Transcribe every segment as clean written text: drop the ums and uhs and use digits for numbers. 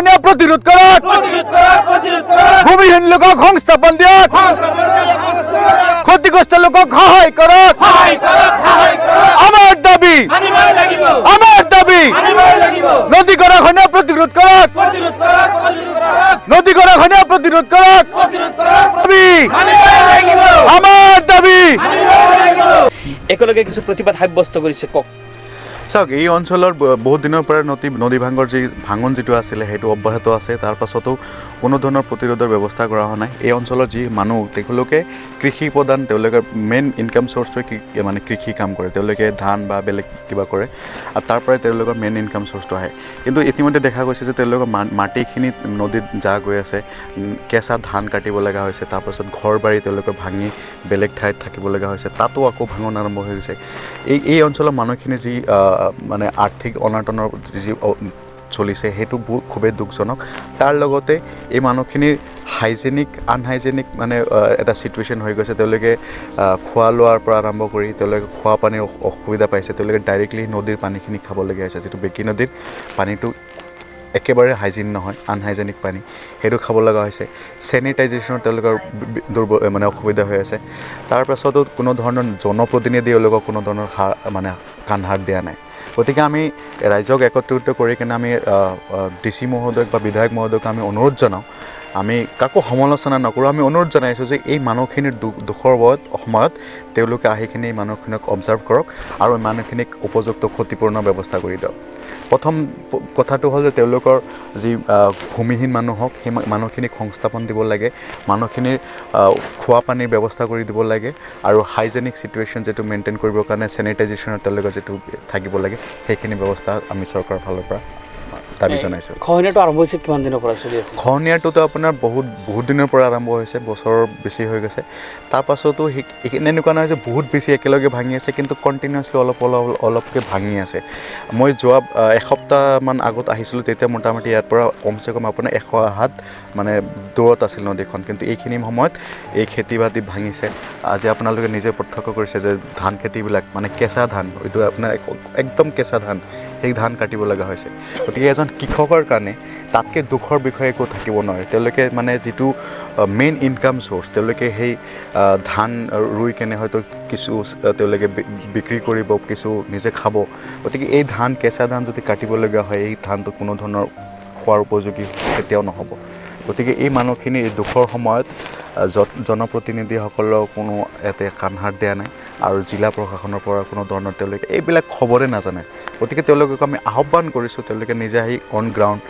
গৰাখনীয়া প্ৰতিৰোধ কৰক ভূমিহীন লোকক সংস্থাপন দিয়ক ক্ষতিগ্ৰস্ত লোকক সহায় কৰক আমাৰ দাবী নদী গৰাখনীয়া প্ৰতিৰোধ কৰক নদী গৰাখনীয়া প্ৰতিৰোধ কৰক আমাৰ দাবী একেলগে কিছু প্ৰতিবাদ সাব্যস্ত কৰিছে কক চাওক এই অঞ্চলৰ বহুত দিনৰ পৰা নদী ভাঙৰ যি ভাঙন যিটো আছিলে সেইটো অব্যাহত আছে তাৰ পাছতো কোনো ধৰণৰ প্ৰতিৰোধৰ ব্যৱস্থা কৰা হোৱা নাই এই অঞ্চলৰ যি মানুহ তেওঁলোকে কৃষি প্ৰধান তেওঁলোকৰ মেইন ইনকাম চ'ৰ্চটোৱে মানে কৃষি কাম কৰে তেওঁলোকে ধান বা বেলেগ কিবা কৰে আৰু তাৰ পৰাই তেওঁলোকৰ মেইন ইনকাম চ'ৰ্চটো আহে কিন্তু ইতিমধ্যে দেখা গৈছে যে তেওঁলোকৰ মাটিখিনি নদীত যা গৈ আছে কেঁচা ধান কাটিব লগা হৈছে তাৰপাছত ঘৰ বাৰী তেওঁলোকৰ ভাঙি বেলেগ ঠাইত থাকিব লগা হৈছে তাতো আকৌ ভাঙন আৰম্ভ হৈ গৈছে এই অঞ্চলৰ মানুহখিনি যি মানে আৰ্থিক অনাটনৰ যি চলিছে সেইটো খুবেই দুখজনক তাৰ লগতে এই মানুহখিনিৰ আনহাইজেনিক মানে এটা চিটুৱেশ্যন হৈ গৈছে তেওঁলোকে খোৱা লোৱাৰ পৰা আৰম্ভ কৰি তেওঁলোকে খোৱা পানীৰ অসুবিধা পাইছে তেওঁলোকে ডাইৰেক্টলি নদীৰ পানীখিনি খাবলগীয়া হৈছে যিটো বেকী নদীৰ পানীটো একেবাৰে হাইজিন নহয় আনহাইজেনিক পানী সেইটো খাব লগা হৈছে চেনিটাইজেশ্যনৰ তেওঁলোকৰ মানে অসুবিধা হৈ আছে তাৰপাছতো কোনো ধৰণৰ জনপ্ৰতিনিধিয়ে তেওঁলোকক কোনো ধৰণৰ মানে কাণসাৰ দিয়া নাই গতিকে আমি ৰাইজক একত্ৰিত কৰি কিনে আমি DC মহোদয়ক বা বিধায়ক মহোদয়ক আমি অনুৰোধ জনাওঁ আমি কাকো সমালোচনা নকৰোঁ আমি অনুৰোধ জনাইছোঁ যে এই মানুহখিনিৰ দুখৰ সময়ত তেওঁলোকে আহি কিনে এই মানুহখিনিক অবজাৰ্ভ কৰক আৰু এই মানুহখিনিক উপযুক্ত ক্ষতিপূৰণৰ ব্যৱস্থা কৰি দিয়ক প্ৰথম কথাটো হ'ল যে তেওঁলোকৰ যি ভূমিহীন মানুহক সেই মানুহখিনিক সংস্থাপন দিব লাগে মানুহখিনিৰ খোৱা পানীৰ ব্যৱস্থা কৰি দিব লাগে আৰু হাইজেনিক চিটুৱেশ্যন যিটো মেইনটেইন কৰিবৰ কাৰণে চেনিটাইজেশ্যনৰ তেওঁলোকৰ যিটো থাকিব লাগে সেইখিনি ব্যৱস্থা আমি চৰকাৰৰ ফালৰ পৰা দাবী জনাইছোঁ খহনীয়াটো আৰম্ভ হৈছে কিমান দিনৰ পৰা চলি আছে খহনীয়াটোতো আপোনাৰ বহুত দিনৰ পৰা আৰম্ভ হৈছে বছৰ বেছি হৈ গৈছে তাৰপাছতো এনেকুৱা নহয় যে বহুত বেছি একেলগে ভাঙি আছে কিন্তু কণ্টিনিউৱাছলি অলপকৈ ভাঙি আছে মই যোৱা এসপ্তাহমান আগত আহিছিলোঁ তেতিয়া মোটামুটি ইয়াৰ পৰা কমচে কম আপোনাৰ 100 হাত মানে দূৰত আছিল নদীখন কিন্তু এইখিনি সময়ত এই খেতি বাতি ভাঙিছে আজি আপোনালোকে নিজে প্ৰত্যক্ষ কৰিছে যে ধান খেতিবিলাক মানে কেঁচা ধান এইটো আপোনাৰ একদম কেঁচা ধান সেই ধান কাটিব লগা হৈছে গতিকে এজন কৃষকৰ কাৰণে তাতকৈ দুখৰ বিষয়ে একো থাকিব নোৱাৰে তেওঁলোকে মানে যিটো মেইন ইনকাম চ'ৰ্চ তেওঁলোকে সেই ধান ৰুই কেনে হয়তো কিছু তেওঁলোকে বিক্ৰী কৰিব কিছু নিজে খাব গতিকে এই কেঁচা ধান যদি কাটিবলগীয়া হয় এই ধানটো কোনো ধৰণৰ খোৱাৰ উপযোগী কেতিয়াও নহ'ব গতিকে এই মানুহখিনি এই দুখৰ সময়ত জনপ্ৰতিনিধিসকলৰ কোনো ইয়াতে কাণসাৰ দিয়া নাই আৰু জিলা প্ৰশাসনৰ পৰা কোনো ধৰণৰ তেওঁলোকে এইবিলাক খবৰে নাজানে গতিকে তেওঁলোকক আমি আহ্বান কৰিছোঁ তেওঁলোকে নিজে আহি অন গ্ৰাউণ্ড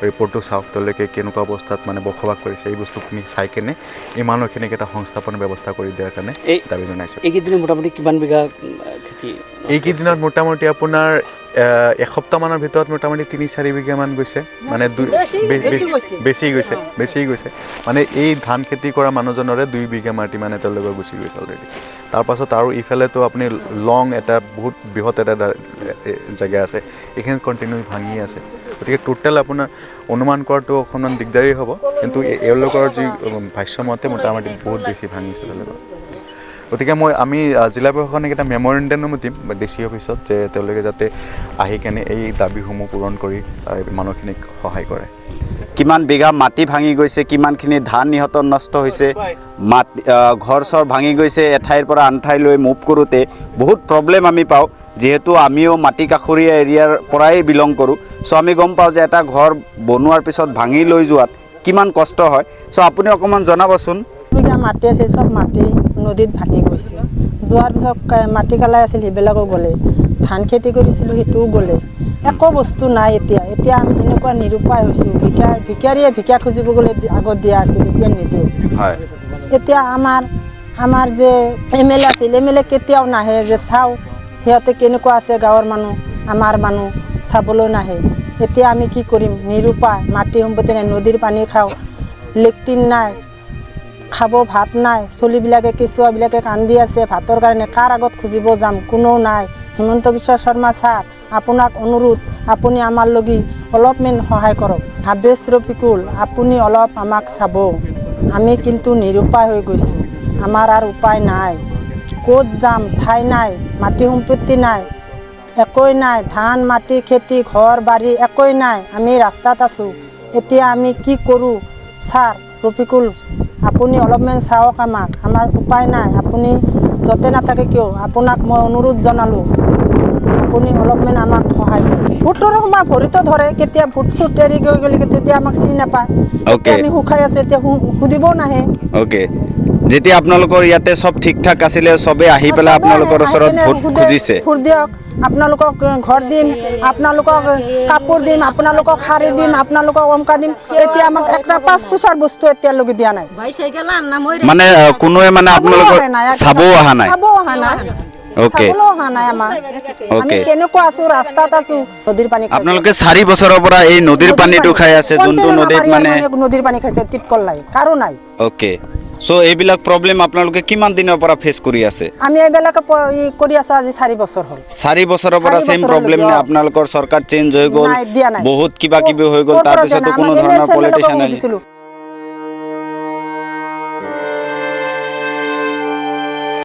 ৰিপৰ্টটো চাওক তেওঁলোকে কেনেকুৱা অৱস্থাত মানে বসবাস কৰিছে এই বস্তুখিনি চাই কেনে এই মানুহখিনিক এটা সংস্থাপনৰ ব্যৱস্থা কৰি দিয়াৰ কাৰণে দাবী জনাইছোঁ এইকেইদিনত মোটামুটি কিমান বিঘা খেতি এইকেইদিনত মোটামুটি আপোনাৰ এসপ্তাহমানৰ ভিতৰত মোটামুটি 3-4 বিঘামান গৈছে মানে বেছি গৈছে মানে এই ধান খেতি কৰা মানুহজনৰে 2 বিঘা মাটি মানে তেওঁলোকৰ গুচি গৈছে অলৰেডি তাৰপাছত আৰু ইফালেতো আপুনি লং এটা বহুত বৃহৎ এটা জেগা আছে এইখিনি কণ্টিনিউ ভাঙি আছে গতিকে টোটেল আপোনাৰ অনুমান কৰাটো অকণমান দিগদাৰী হ'ব কিন্তু এওঁলোকৰ যি ভাষ্যমতে মোটামুটি বহুত বেছি ভাঙিছে তেওঁলোকৰ গতিকে আমি জিলা প্ৰশাসনিক এটা মেমৰেণ্ডামো দিম DC অফিচত যে তেওঁলোকে যাতে আহি কেনে এই দাবীসমূহ পূৰণ কৰি মানুহখিনিক সহায় কৰে কিমান বিঘা মাটি ভাঙি গৈছে কিমানখিনি ধান ইহঁতৰ নষ্ট হৈছে ঘৰ চৰ ভাঙি গৈছে এঠাইৰ পৰা আন ঠাইলৈ মুভ কৰোঁতে বহুত প্ৰব্লেম আমি পাওঁ যিহেতু আমিও মাটি কাষৰীয়া এৰিয়াৰ পৰাই বিলং কৰোঁ চ' আমি গম পাওঁ যে এটা ঘৰ বনোৱাৰ পিছত ভাঙি লৈ যোৱাত কিমান কষ্ট হয় চ' আপুনি অকণমান জনাবচোন বিঘা মাটি আছে চব মাটি নদীত ভাঙি গৈছে যোৱাৰ পিছত মাটি কালাই আছিল সেইবিলাকো গ'লে ধান খেতি কৰিছিলোঁ সেইটোও গ'লে একো বস্তু নাই এতিয়া আমি এনেকুৱা নিৰুপায় হৈছোঁ ভিকাৰীয়ে ভিক্ষা খুজিব গ'লে আগত দিয়া আছিল এতিয়া নিদিয়ে হয় এতিয়া আমাৰ যে MLA আছিল MLA কেতিয়াও নাহে যে চাওঁ সিহঁতে কেনেকুৱা আছে গাঁৱৰ মানুহ আমাৰ মানুহ চাবলৈ নাহে এতিয়া আমি কি কৰিম নিৰুপায় মাটি সম্পত্তি নাই নদীৰ পানী খাওঁ লেট্ৰিন নাই খাব ভাত নাই চলিবিলাকে কেঁচুৱাবিলাকে কান্দি আছে ভাতৰ কাৰণে কাৰ আগত খুজিব যাম কোনো নাই হিমন্ত বিশ্ব শৰ্মা ছাৰ আপোনাক অনুৰোধ আপুনি আমাৰ লগি অলপমান সহায় কৰক ভাবেশ ৰফিকুল আপুনি অলপ আমাক চাব আমি কিন্তু নিৰুপায় হৈ গৈছোঁ আমাৰ আৰু উপায় নাই ক'ত যাম ঠাই নাই মাটি সম্পত্তি নাই একোই নাই ধান মাটি খেতি ঘৰ বাৰী একোই নাই আমি ৰাস্তাত আছোঁ এতিয়া আমি কি কৰোঁ ছাৰ ৰফিকুল আপুনি অলপমান চাওক আমাক আমাৰ উপায় নাই আপুনি য'তে নাথাকে কিয় আপোনাক মই অনুৰোধ জনালোঁ আপুনি অলপমান আমাক সহায় কৰক ভোটৰ সময় ভৰিতো ধৰে কেতিয়া ভোট চুট এৰি গৈ গ'লে তেতিয়া আমাক চিনি নাপায় Okay. আমি শুকাই আছোঁ এতিয়া সুধিবও নাহে অ'কে যেতিয়া আপোনালোকৰ ইয়াতে চব ঠিক ঠাক আছিলে চবে আহি পেলাই আপোনালোকৰ ওচৰত ভোট খুজিছে ভোট দিয়ক আপোনালোকক ঘৰ দিম আপোনালোকক কাপোৰ দিম আপোনালোকক শাৰী দিম আপোনালোকক অমকা দিম এতিয়া আমাক একটা 5 পইচাৰ বস্তু এতিয়ালৈকে দিয়া নাই মানে কোনোৱে মানে আপোনালোকৰ চাবও অহা নাই চাবও অহা নাই অ'কে চাবলৈও অহা নাই আমাক আমি Okay. কেনেকুৱা আছোঁ ৰাস্তাত আছোঁ নদীৰ পানী খাইছোঁ। আপোনালোকে 4 বছৰৰ পৰা এই নদীৰ পানীটো খাই আছে যোনটো কণ্টেইনাৰ নদীত মাৰি মানে আমাক নদীৰ পানী খাইছে টিপকল নাই কাৰো নাই অ'কে চ' এইবিলাক প্ৰব্লেম আপোনালোকে কিমান দিনৰ পৰা ফেচ কৰি আছে আমি এইবিলাকে কৰি আছোঁ আজি 4 বছৰ হ'ল 4 বছৰৰ পৰা 4 সেম বছৰৰ প্ৰব্লেম নে লৈকে, আপোনালোকৰ চৰকাৰ চেঞ্জ হৈ গ'ল নাই, দিয়া নাই। বহুত কিবা কিবি হৈ গ'ল ক'ৰ পৰা তাৰপিছতো জানা? কোনো আমাক ধৰণৰ MLA পলিটিচিয়ান সুধিছিলোঁ।